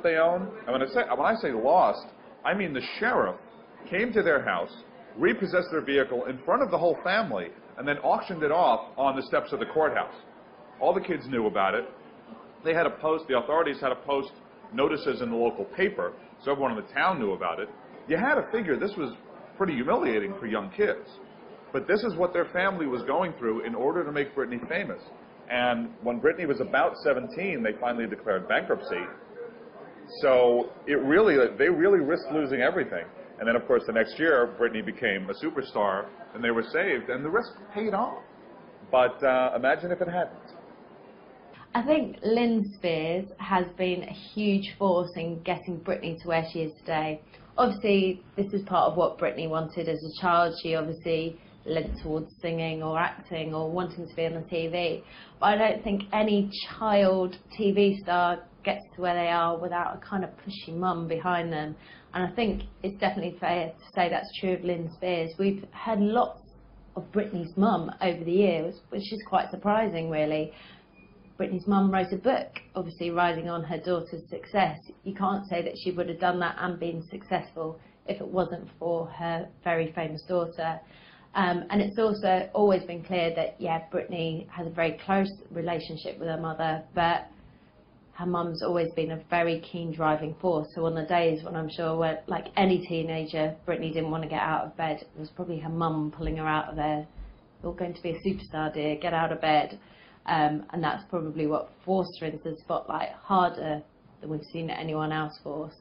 they own. And when I say lost, I mean the sheriff came to their house, repossessed their vehicle in front of the whole family, and then auctioned it off on the steps of the courthouse. All the kids knew about it. They had to post, the authorities had to post notices in the local paper, so everyone in the town knew about it. You had to figure this was pretty humiliating for young kids. But this is what their family was going through in order to make Britney famous. And when Britney was about 17, they finally declared bankruptcy. So they really risked losing everything. And then, of course, the next year, Britney became a superstar, and they were saved, and the risk paid off. But imagine if it hadn't. I think Lynn Spears has been a huge force in getting Britney to where she is today. Obviously, this is part of what Britney wanted as a child. She obviously led towards singing or acting or wanting to be on the TV. But I don't think any child TV star gets to where they are without a kind of pushy mum behind them. And I think it's definitely fair to say that's true of Lynn Spears. We've had lots of Britney's mum over the years, which is quite surprising, really. Britney's mum wrote a book, obviously riding on her daughter's success. You can't say that she would have done that and been successful if it wasn't for her very famous daughter. And it's also always been clear that, yeah, Britney has a very close relationship with her mother, but her mum's always been a very keen driving force. So on the days when I'm sure, when, like any teenager, Britney didn't want to get out of bed, it was probably her mum pulling her out of there. You're going to be a superstar, dear, get out of bed. And that's probably what forced her into the spotlight harder than we've seen anyone else force.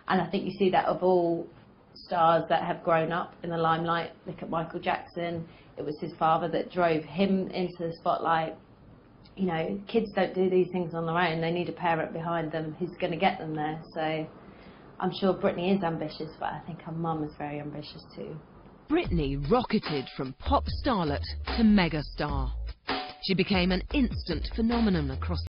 And I think you see that of all stars that have grown up in the limelight. Look at Michael Jackson. It was his father that drove him into the spotlight. You know, kids don't do these things on their own. They need a parent behind them who's going to get them there. So I'm sure Britney is ambitious, but I think her mum is very ambitious too. Britney rocketed from pop starlet to megastar. She became an instant phenomenon across